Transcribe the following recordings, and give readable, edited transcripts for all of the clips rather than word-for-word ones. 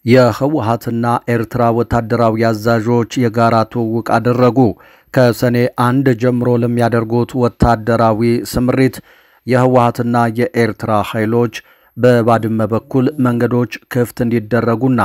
የህወሓትና ኤርትራ ወታደራዊ አዛዦች የጋራ ትውውቅ አደረጉ። ከሰኔ 1 ጀምሮ ለሚያደርጉት ወታደራዊ ስምሪት የህወሓትና የኤርትራ ኃይሎች በባድመ በኩል መንገዶች ክፍት እንዲደረጉና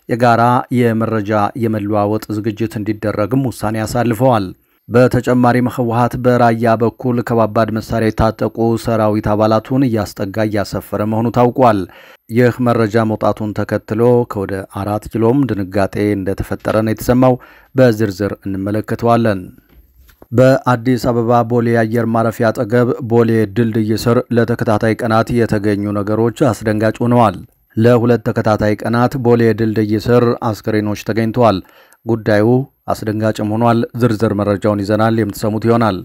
የጋራ የመረጃ የመለዋወጥ ዝግጅት እንዲደረግም ውሳኔ አሳልፈዋል። በተጨማሪም ህወሓት በራያ በኩል ከባባድ መሳሪያ የታጠቁ ሰራዊት አባላቱን እያሰፈረ መሆኑ ታውቋል። ይህ መረጃ መውጣቱን ተከትሎ ከወደ 4 ኪሎም ድንጋጤ እንደተፈጠረ ነው የተሰማው። በዝርዝር እንመለከተዋለን። በአዲስ አበባ ቦሌ አየር ማረፊያ አጠገብ ቦሌ ድልድይ ስር ለተከታታይ ቀናት የተገኙ ነገሮች አስደንጋጭ ሆነዋል። ለሁለት ተከታታይ ቀናት ቦሌ ድልድይ ስር አስክሬኖች ተገኝተዋል። ጉዳዩ አስደንጋጭም ሆኗል። ዝርዝር መረጃውን ይዘናል፣ የምትሰሙት ይሆናል።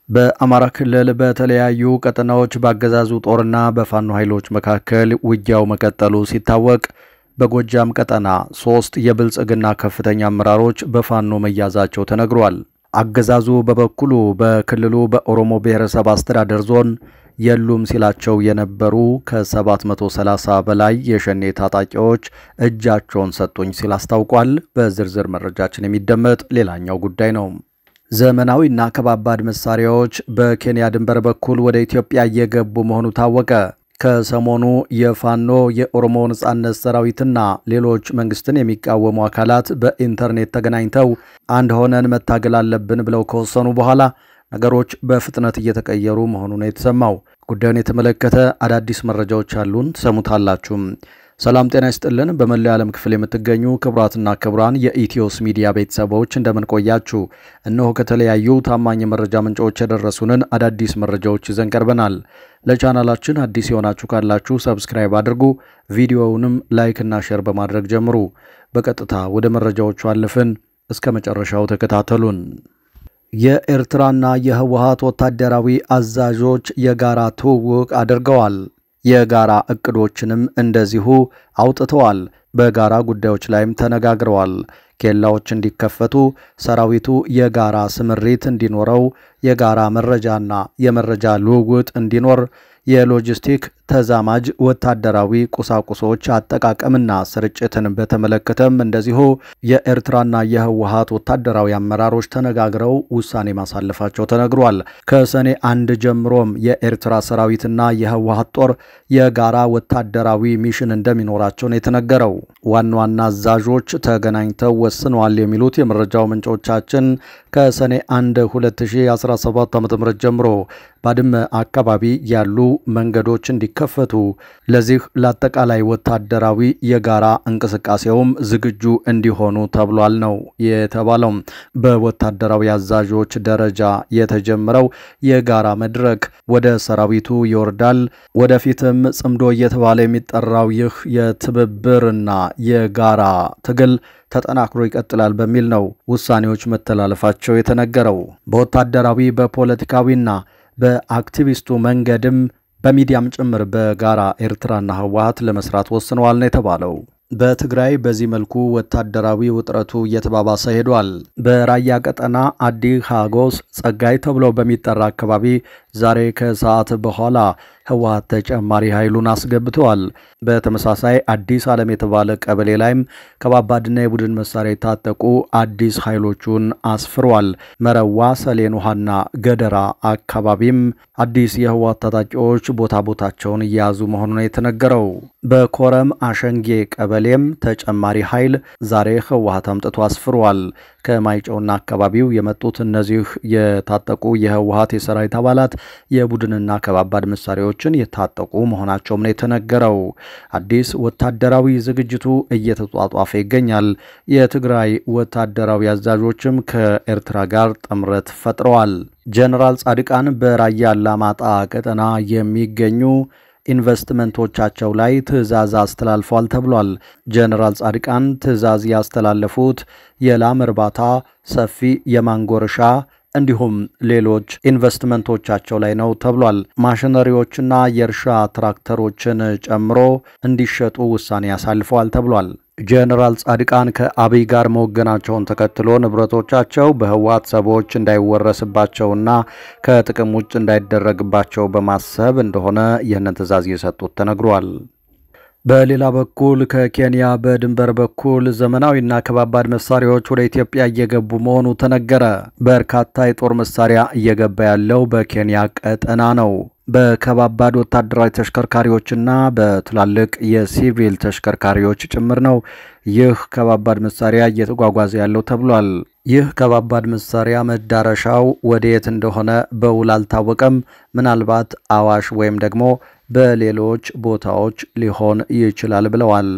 በአማራ ክልል በተለያዩ ቀጠናዎች ባገዛዙ ጦርና በፋኖ ኃይሎች መካከል ውጊያው መቀጠሉ ሲታወቅ በጎጃም ቀጠና 3 የብልጽግና ከፍተኛ አመራሮች በፋኖ መያዛቸው ተነግሯል። አገዛዙ በበኩሉ በክልሉ በኦሮሞ ብሔረሰብ አስተዳደር ዞን የሉም ሲላቸው የነበሩ ከ730 በላይ የሸኔ ታጣቂዎች እጃቸውን ሰጡኝ ሲል አስታውቋል። በዝርዝር መረጃችን የሚደመጥ ሌላኛው ጉዳይ ነው። ዘመናዊና ከባባድ መሳሪያዎች በኬንያ ድንበር በኩል ወደ ኢትዮጵያ እየገቡ መሆኑ ታወቀ። ከሰሞኑ የፋኖ የኦሮሞ ነጻነት ሰራዊትና ሌሎች መንግስትን የሚቃወሙ አካላት በኢንተርኔት ተገናኝተው አንድ ሆነን መታገል አለብን ብለው ከወሰኑ በኋላ ነገሮች በፍጥነት እየተቀየሩ መሆኑ ነው የተሰማው። ጉዳዩን የተመለከተ አዳዲስ መረጃዎች አሉን፣ ተሰሙታላችሁ። ሰላም ጤና ይስጥልን። በመላው ዓለም ክፍል የምትገኙ ክቡራትና ክቡራን የኢትዮስ ሚዲያ ቤተሰቦች እንደምን ቆያችሁ? እነሆ ከተለያዩ ታማኝ መረጃ ምንጮች የደረሱንን አዳዲስ መረጃዎች ይዘን ቀርበናል። ለቻናላችን አዲስ የሆናችሁ ካላችሁ ሰብስክራይብ አድርጉ፣ ቪዲዮውንም ላይክ እና ሼር በማድረግ ጀምሩ። በቀጥታ ወደ መረጃዎቹ አለፍን። እስከ መጨረሻው ተከታተሉን። የኤርትራና የህወሓት ወታደራዊ አዛዦች የጋራ ትውውቅ አድርገዋል። የጋራ እቅዶችንም እንደዚሁ አውጥተዋል። በጋራ ጉዳዮች ላይም ተነጋግረዋል። ኬላዎች እንዲከፈቱ፣ ሰራዊቱ የጋራ ስምሪት እንዲኖረው፣ የጋራ መረጃና የመረጃ ልውውጥ እንዲኖር፣ የሎጂስቲክ ተዛማጅ ወታደራዊ ቁሳቁሶች አጠቃቀምና ስርጭትን በተመለከተም እንደዚሁ የኤርትራና የህወሓት ወታደራዊ አመራሮች ተነጋግረው ውሳኔ ማሳለፋቸው ተነግሯል። ከሰኔ 1 ጀምሮም የኤርትራ ሰራዊትና የህወሓት ጦር የጋራ ወታደራዊ ሚሽን እንደሚኖራቸው ነው የተነገረው። ዋና ዋና አዛዦች ተገናኝተው ወስነዋል የሚሉት የመረጃው ምንጮቻችን ከሰኔ 1 2017 ዓ.ም ጀምሮ ባድመ አካባቢ ያሉ መንገዶች እንዲከፈቱ ለዚህ ለአጠቃላይ ወታደራዊ የጋራ እንቅስቃሴውም ዝግጁ እንዲሆኑ ተብሏል ነው የተባለው። በወታደራዊ አዛዦች ደረጃ የተጀመረው የጋራ መድረክ ወደ ሰራዊቱ ይወርዳል። ወደፊትም ጽምዶ እየተባለ የሚጠራው ይህ የትብብርና የጋራ ትግል ተጠናክሮ ይቀጥላል በሚል ነው ውሳኔዎች መተላለፋቸው የተነገረው። በወታደራዊ በፖለቲካዊና በአክቲቪስቱ መንገድም በሚዲያም ጭምር በጋራ ኤርትራና ህወሓት ለመስራት ወስነዋል ነው የተባለው። በትግራይ በዚህ መልኩ ወታደራዊ ውጥረቱ እየተባባሰ ሄዷል። በራያ ቀጠና አዲ ሀጎስ ጸጋይ ተብሎ በሚጠራ አካባቢ ዛሬ ከሰዓት በኋላ ህወሓት ተጨማሪ ኃይሉን አስገብቷል። በተመሳሳይ አዲስ ዓለም የተባለ ቀበሌ ላይም ከባባድና የቡድን መሳሪያ የታጠቁ አዲስ ኃይሎቹን አስፍሯል። መረዋ፣ ሰሌን ውሃና ገደራ አካባቢም አዲስ የህወሓት ታጣቂዎች ቦታቸውን እየያዙ መሆኑን የተነገረው። በኮረም አሸንጌ ቀበሌም ተጨማሪ ኃይል ዛሬ ህወሓት አምጥቶ አስፍሯል። ከማይጨውና አካባቢው የመጡት እነዚህ የታጠቁ የህወሓት የሰራዊት አባላት የቡድንና ከባባድ መሳሪያዎችን የታጠቁ መሆናቸውም ነው የተነገረው። አዲስ ወታደራዊ ዝግጅቱ እየተጧጧፈ ይገኛል። የትግራይ ወታደራዊ አዛዦችም ከኤርትራ ጋር ጥምረት ፈጥረዋል። ጀነራል ጻድቃን በራያ አላማጣ ቀጠና የሚገኙ ኢንቨስትመንቶቻቸው ላይ ትዕዛዝ አስተላልፏል ተብሏል። ጀነራል ጻድቃን ትዕዛዝ ያስተላለፉት የላም እርባታ፣ ሰፊ የማንጎ እርሻ እንዲሁም ሌሎች ኢንቨስትመንቶቻቸው ላይ ነው ተብሏል። ማሽነሪዎችና የእርሻ ትራክተሮችን ጨምሮ እንዲሸጡ ውሳኔ ያሳልፈዋል ተብሏል። ጀነራል ጻድቃን ከአብይ ጋር መወገናቸውን ተከትሎ ንብረቶቻቸው በህወሓት ሰዎች እንዳይወረስባቸውና ከጥቅም ውጭ እንዳይደረግባቸው በማሰብ እንደሆነ ይህንን ትዕዛዝ የሰጡት ተነግሯል። በሌላ በኩል ከኬንያ በድንበር በኩል ዘመናዊና ከባባድ መሳሪያዎች ወደ ኢትዮጵያ እየገቡ መሆኑ ተነገረ። በርካታ የጦር መሳሪያ እየገባ ያለው በኬንያ ቀጠና ነው። በከባባድ ወታደራዊ ተሽከርካሪዎችና በትላልቅ የሲቪል ተሽከርካሪዎች ጭምር ነው ይህ ከባባድ መሳሪያ እየተጓጓዘ ያለው ተብሏል። ይህ ከባባድ መሳሪያ መዳረሻው ወዴት እንደሆነ በውል አልታወቀም። ምናልባት አዋሽ ወይም ደግሞ በሌሎች ቦታዎች ሊሆን ይችላል ብለዋል።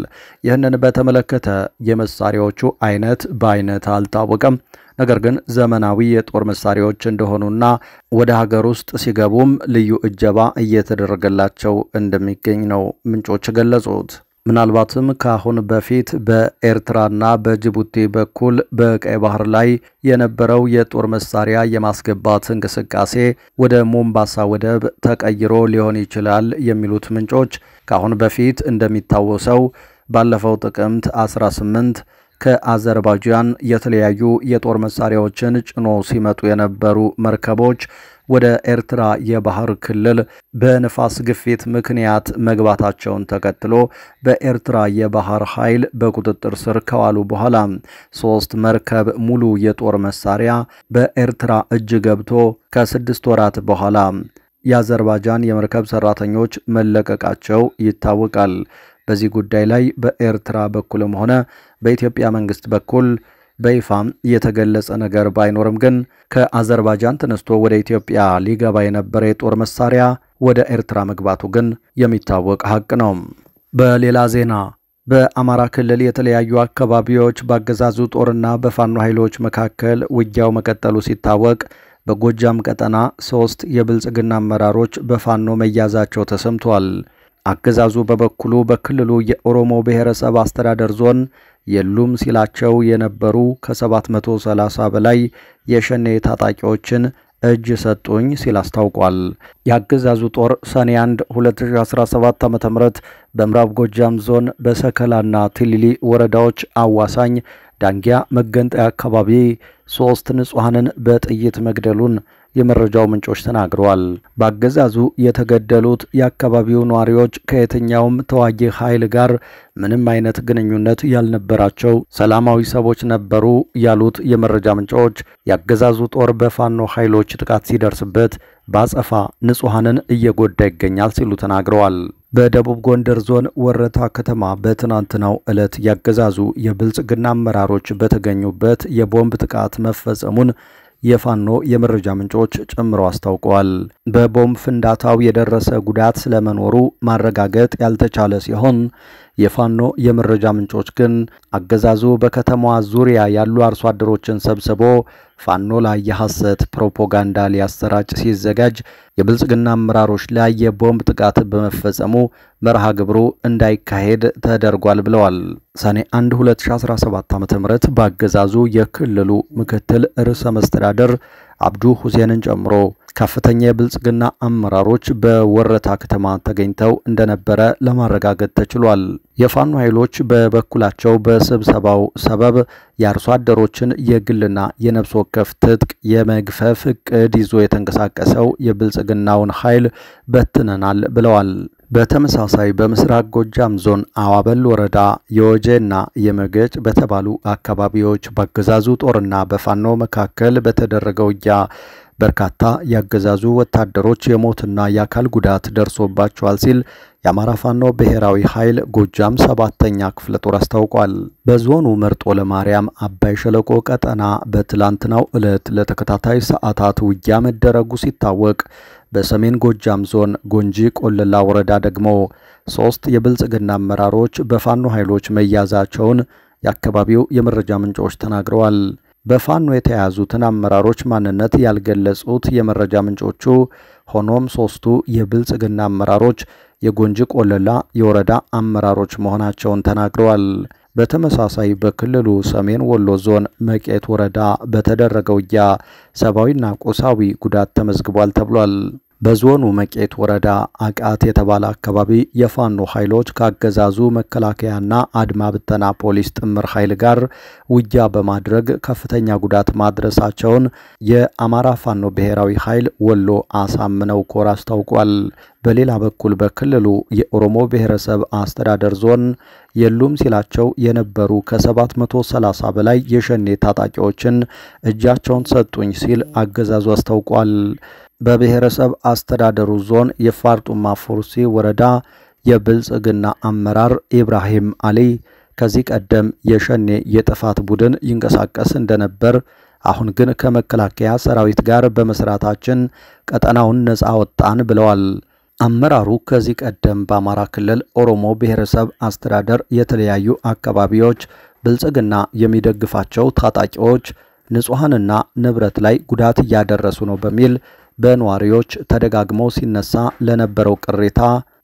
ይህንን በተመለከተ የመሳሪያዎቹ አይነት በአይነት አልታወቀም። ነገር ግን ዘመናዊ የጦር መሳሪያዎች እንደሆኑና ወደ ሀገር ውስጥ ሲገቡም ልዩ እጀባ እየተደረገላቸው እንደሚገኝ ነው ምንጮች ገለጹት። ምናልባትም ከአሁን በፊት በኤርትራና በጅቡቲ በኩል በቀይ ባህር ላይ የነበረው የጦር መሳሪያ የማስገባት እንቅስቃሴ ወደ ሞምባሳ ወደብ ተቀይሮ ሊሆን ይችላል የሚሉት ምንጮች ከአሁን በፊት እንደሚታወሰው ባለፈው ጥቅምት 18 ከአዘርባይጃን የተለያዩ የጦር መሳሪያዎችን ጭኖ ሲመጡ የነበሩ መርከቦች ወደ ኤርትራ የባህር ክልል በንፋስ ግፊት ምክንያት መግባታቸውን ተከትሎ በኤርትራ የባህር ኃይል በቁጥጥር ስር ከዋሉ በኋላ 3 መርከብ ሙሉ የጦር መሳሪያ በኤርትራ እጅ ገብቶ ከ6 ወራት በኋላ የአዘርባይጃን የመርከብ ሰራተኞች መለቀቃቸው ይታወቃል። በዚህ ጉዳይ ላይ በኤርትራ በኩልም ሆነ በኢትዮጵያ መንግስት በኩል በይፋም የተገለጸ ነገር ባይኖርም ግን ከአዘርባይጃን ተነስቶ ወደ ኢትዮጵያ ሊገባ የነበረ የጦር መሳሪያ ወደ ኤርትራ መግባቱ ግን የሚታወቅ ሀቅ ነው። በሌላ ዜና በአማራ ክልል የተለያዩ አካባቢዎች በአገዛዙ ጦርና በፋኖ ኃይሎች መካከል ውጊያው መቀጠሉ ሲታወቅ በጎጃም ቀጠና 3 የብልጽግና አመራሮች በፋኖ መያዛቸው ተሰምቷል። አገዛዙ በበኩሉ በክልሉ የኦሮሞ ብሔረሰብ አስተዳደር ዞን የሉም ሲላቸው የነበሩ ከ730 በላይ የሸኔ ታጣቂዎችን እጅ ሰጡኝ ሲል አስታውቋል። የአገዛዙ ጦር ሰኔ 1 2017 ዓ.ም በምዕራብ ጎጃም ዞን በሰከላና ትሊሊ ወረዳዎች አዋሳኝ ዳንጊያ መገንጠያ አካባቢ 3 ንጹሃንን በጥይት መግደሉን የመረጃው ምንጮች ተናግረዋል። በአገዛዙ የተገደሉት የአካባቢው ነዋሪዎች ከየትኛውም ተዋጊ ኃይል ጋር ምንም አይነት ግንኙነት ያልነበራቸው ሰላማዊ ሰዎች ነበሩ ያሉት የመረጃ ምንጮች የአገዛዙ ጦር በፋኖ ኃይሎች ጥቃት ሲደርስበት ባጸፋ ንጹሃንን እየጎዳ ይገኛል ሲሉ ተናግረዋል። በደቡብ ጎንደር ዞን ወረታ ከተማ በትናንትናው ዕለት ያገዛዙ የብልጽግና አመራሮች በተገኙበት የቦምብ ጥቃት መፈጸሙን የፋኖ የመረጃ ምንጮች ጨምረው አስታውቀዋል። በቦምብ ፍንዳታው የደረሰ ጉዳት ስለመኖሩ ማረጋገጥ ያልተቻለ ሲሆን የፋኖ የመረጃ ምንጮች ግን አገዛዙ በከተማዋ ዙሪያ ያሉ አርሶ አደሮችን ሰብስቦ ፋኖ ላይ የሐሰት ፕሮፓጋንዳ ሊያሰራጭ ሲዘጋጅ የብልጽግና አመራሮች ላይ የቦምብ ጥቃት በመፈጸሙ መርሃ ግብሩ እንዳይካሄድ ተደርጓል ብለዋል። ሰኔ 1 2017 ዓ.ም በአገዛዙ የክልሉ ምክትል ርዕሰ መስተዳደር አብዱ ሁሴንን ጨምሮ ከፍተኛ የብልጽግና አመራሮች በወረታ ከተማ ተገኝተው እንደነበረ ለማረጋገጥ ተችሏል። የፋኖ ኃይሎች በበኩላቸው በስብሰባው ሰበብ የአርሶ አደሮችን የግልና የነፍስ ወከፍ ትጥቅ የመግፈፍ እቅድ ይዞ የተንቀሳቀሰው የብልጽግናውን ኃይል በትነናል ብለዋል። በተመሳሳይ በምስራቅ ጎጃም ዞን አዋበል ወረዳ የወጀና የመገጭ በተባሉ አካባቢዎች በአገዛዙ ጦርና በፋኖ መካከል በተደረገው ውጊያ በርካታ ያገዛዙ ወታደሮች የሞትና የአካል ጉዳት ደርሶባቸዋል ሲል የአማራ ፋኖ ብሔራዊ ኃይል ጎጃም 7ኛ ክፍለ ጦር አስታውቋል። በዞኑ መርጦ ለማርያም አባይ ሸለቆ ቀጠና በትላንትናው ዕለት ለተከታታይ ሰዓታት ውጊያ መደረጉ ሲታወቅ በሰሜን ጎጃም ዞን ጎንጂ ቆለላ ወረዳ ደግሞ 3 የብልጽግና አመራሮች በፋኖ ኃይሎች መያዛቸውን የአካባቢው የመረጃ ምንጮች ተናግረዋል። በፋኖ የተያዙትን አመራሮች ማንነት ያልገለጹት የመረጃ ምንጮቹ ሆኖም 3ቱ የብልጽግና አመራሮች የጎንጂ ቆለላ የወረዳ አመራሮች መሆናቸውን ተናግረዋል። በተመሳሳይ በክልሉ ሰሜን ወሎ ዞን መቄት ወረዳ በተደረገው ውጊያ ሰብአዊና ቁሳዊ ጉዳት ተመዝግቧል ተብሏል። በዞኑ መቄት ወረዳ አቃት የተባለ አካባቢ የፋኖ ኃይሎች ካገዛዙ መከላከያና አድማ ብተና ፖሊስ ጥምር ኃይል ጋር ውጊያ በማድረግ ከፍተኛ ጉዳት ማድረሳቸውን የአማራ ፋኖ ብሔራዊ ኃይል ወሎ አሳምነው ኮር አስታውቋል። በሌላ በኩል በክልሉ የኦሮሞ ብሔረሰብ አስተዳደር ዞን የሉም ሲላቸው የነበሩ ከ730 በላይ የሸኔ ታጣቂዎችን እጃቸውን ሰጡኝ ሲል አገዛዙ አስታውቋል። በብሔረሰብ አስተዳደሩ ዞን የፋርጡማ ፎርሲ ወረዳ የብልጽግና አመራር ኢብራሂም አሊ ከዚህ ቀደም የሸኔ የጥፋት ቡድን ይንቀሳቀስ እንደነበር፣ አሁን ግን ከመከላከያ ሰራዊት ጋር በመስራታችን ቀጠናውን ነፃ ወጣን ብለዋል። አመራሩ ከዚህ ቀደም በአማራ ክልል ኦሮሞ ብሔረሰብ አስተዳደር የተለያዩ አካባቢዎች ብልጽግና የሚደግፋቸው ታጣቂዎች ንጹሃንና ንብረት ላይ ጉዳት እያደረሱ ነው በሚል በነዋሪዎች ተደጋግሞ ሲነሳ ለነበረው ቅሬታ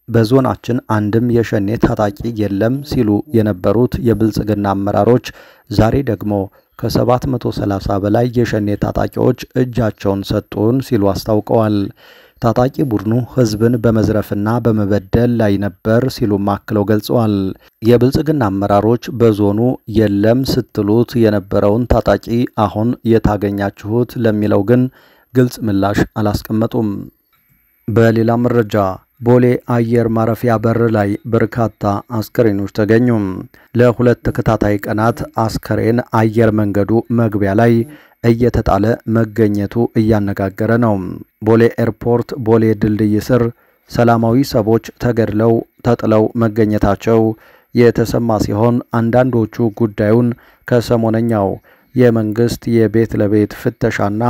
በዞናችን አንድም የሸኔ ታጣቂ የለም ሲሉ የነበሩት የብልጽግና አመራሮች ዛሬ ደግሞ ከ730 በላይ የሸኔ ታጣቂዎች እጃቸውን ሰጡን ሲሉ አስታውቀዋል። ታጣቂ ቡድኑ ህዝብን በመዝረፍና በመበደል ላይ ነበር ሲሉ ማክለው ገልጸዋል። የብልጽግና አመራሮች በዞኑ የለም ስትሉት የነበረውን ታጣቂ አሁን የታገኛችሁት ለሚለው ግን ግልጽ ምላሽ አላስቀመጡም። በሌላ መረጃ ቦሌ አየር ማረፊያ በር ላይ በርካታ አስከሬኖች ተገኙ። ለሁለት ተከታታይ ቀናት አስከሬን አየር መንገዱ መግቢያ ላይ እየተጣለ መገኘቱ እያነጋገረ ነው። ቦሌ ኤርፖርት ቦሌ ድልድይ ስር ሰላማዊ ሰዎች ተገድለው ተጥለው መገኘታቸው የተሰማ ሲሆን አንዳንዶቹ ጉዳዩን ከሰሞነኛው የመንግስት የቤት ለቤት ፍተሻና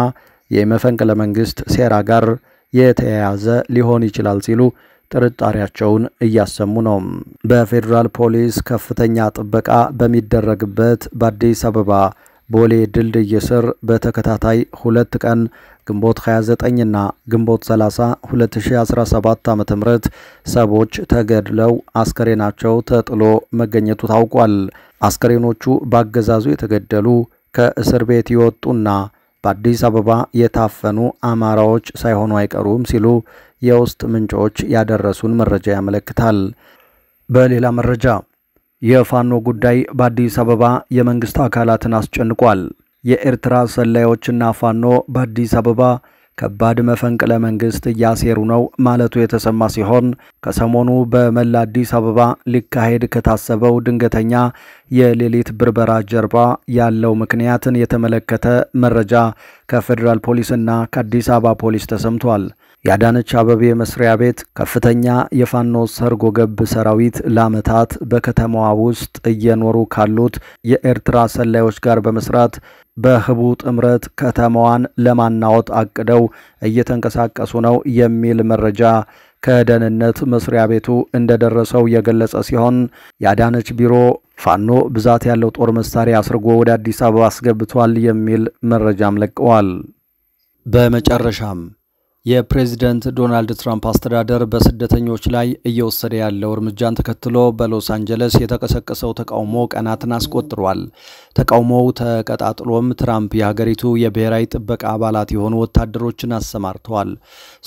የመፈንቅለ መንግስት ሴራ ጋር የተያያዘ ሊሆን ይችላል ሲሉ ጥርጣሬያቸውን እያሰሙ ነው። በፌደራል ፖሊስ ከፍተኛ ጥበቃ በሚደረግበት በአዲስ አበባ ቦሌ ድልድይ ስር በተከታታይ 2 ቀን ግንቦት 29 እና ግንቦት 30 2017 ዓ.ም ሰዎች ተገድለው አስከሬናቸው ተጥሎ መገኘቱ ታውቋል። አስከሬኖቹ በአገዛዙ የተገደሉ ከእስር ቤት የወጡና በአዲስ አበባ የታፈኑ አማራዎች ሳይሆኑ አይቀሩም ሲሉ የውስጥ ምንጮች ያደረሱን መረጃ ያመለክታል። በሌላ መረጃ የፋኖ ጉዳይ በአዲስ አበባ የመንግስት አካላትን አስጨንቋል። የኤርትራ ሰላዮችና ፋኖ በአዲስ አበባ ከባድ መፈንቅለ መንግስት እያሴሩ ነው ማለቱ የተሰማ ሲሆን ከሰሞኑ በመላ አዲስ አበባ ሊካሄድ ከታሰበው ድንገተኛ የሌሊት ብርበራ ጀርባ ያለው ምክንያትን የተመለከተ መረጃ ከፌደራል ፖሊስና ከአዲስ አበባ ፖሊስ ተሰምቷል። የአዳነች አቤቤ መስሪያ ቤት ከፍተኛ የፋኖ ሰርጎ ገብ ሰራዊት ለዓመታት በከተማዋ ውስጥ እየኖሩ ካሉት የኤርትራ ሰላዮች ጋር በመስራት በህቡ ጥምረት ከተማዋን ለማናወጥ አቅደው እየተንቀሳቀሱ ነው የሚል መረጃ ከደህንነት መስሪያ ቤቱ እንደደረሰው የገለጸ ሲሆን የአዳነች ቢሮ ፋኖ ብዛት ያለው ጦር መሳሪያ አስርጎ ወደ አዲስ አበባ አስገብቷል የሚል መረጃም ለቀዋል። በመጨረሻም የፕሬዝዳንት ዶናልድ ትራምፕ አስተዳደር በስደተኞች ላይ እየወሰደ ያለው እርምጃን ተከትሎ በሎስ አንጀለስ የተቀሰቀሰው ተቃውሞ ቀናትን አስቆጥሯል። ተቃውሞው ተቀጣጥሎም ትራምፕ የሀገሪቱ የብሔራዊ ጥበቃ አባላት የሆኑ ወታደሮችን አሰማርተዋል።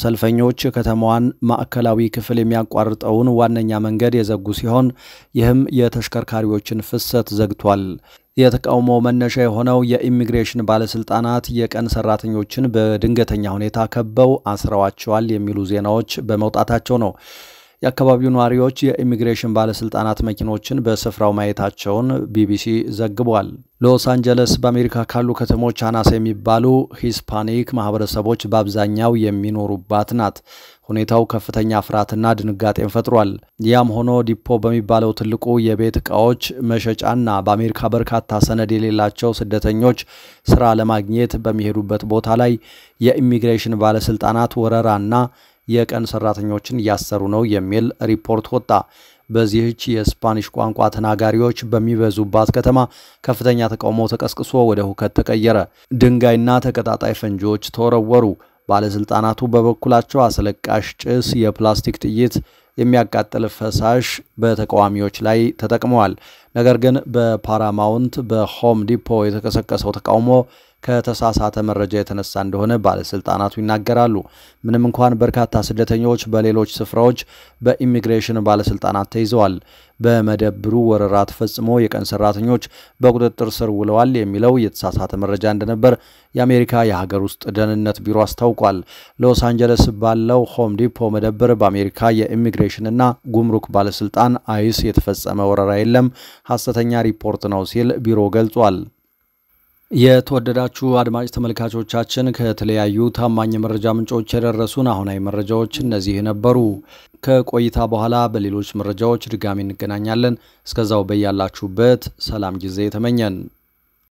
ሰልፈኞች ከተማዋን ማዕከላዊ ክፍል የሚያቋርጠውን ዋነኛ መንገድ የዘጉ ሲሆን ይህም የተሽከርካሪዎችን ፍሰት ዘግቷል። የተቃውሞ መነሻ የሆነው የኢሚግሬሽን ባለስልጣናት የቀን ሰራተኞችን በድንገተኛ ሁኔታ ከበው አስረዋቸዋል የሚሉ ዜናዎች በመውጣታቸው ነው። የአካባቢው ነዋሪዎች የኢሚግሬሽን ባለስልጣናት መኪኖችን በስፍራው ማየታቸውን ቢቢሲ ዘግቧል። ሎስ አንጀለስ በአሜሪካ ካሉ ከተሞች አናሳ የሚባሉ ሂስፓኒክ ማህበረሰቦች በአብዛኛው የሚኖሩባት ናት። ሁኔታው ከፍተኛ ፍርሃትና ድንጋጤን ፈጥሯል። ያም ሆኖ ዲፖ በሚባለው ትልቁ የቤት ዕቃዎች መሸጫና በአሜሪካ በርካታ ሰነድ የሌላቸው ስደተኞች ስራ ለማግኘት በሚሄዱበት ቦታ ላይ የኢሚግሬሽን ባለስልጣናት ወረራና የቀን ሰራተኞችን እያሰሩ ነው የሚል ሪፖርት ወጣ። በዚህች የስፓኒሽ ቋንቋ ተናጋሪዎች በሚበዙባት ከተማ ከፍተኛ ተቃውሞ ተቀስቅሶ ወደ ሁከት ተቀየረ። ድንጋይና ተቀጣጣይ ፈንጂዎች ተወረወሩ። ባለስልጣናቱ በበኩላቸው አስለቃሽ ጭስ፣ የፕላስቲክ ጥይት፣ የሚያቃጥል ፈሳሽ በተቃዋሚዎች ላይ ተጠቅመዋል። ነገር ግን በፓራማውንት በሆም ዲፖ የተቀሰቀሰው ተቃውሞ ከተሳሳተ መረጃ የተነሳ እንደሆነ ባለስልጣናቱ ይናገራሉ። ምንም እንኳን በርካታ ስደተኞች በሌሎች ስፍራዎች በኢሚግሬሽን ባለስልጣናት ተይዘዋል፣ በመደብሩ ወረራ ተፈጽሞ የቀን ሰራተኞች በቁጥጥር ስር ውለዋል የሚለው የተሳሳተ መረጃ እንደነበር የአሜሪካ የሀገር ውስጥ ደህንነት ቢሮ አስታውቋል። ሎስ አንጀለስ ባለው ሆም ዲፖ መደብር በአሜሪካ የኢሚግሬሽንና ጉምሩክ ባለስልጣን አይስ የተፈጸመ ወረራ የለም፣ ሐሰተኛ ሪፖርት ነው ሲል ቢሮ ገልጿል። የተወደዳችሁ አድማጭ ተመልካቾቻችን ከተለያዩ ታማኝ መረጃ ምንጮች የደረሱን አሁናዊ መረጃዎች እነዚህ ነበሩ። ከቆይታ በኋላ በሌሎች መረጃዎች ድጋሚ እንገናኛለን። እስከዛው በያላችሁበት ሰላም ጊዜ ተመኘን።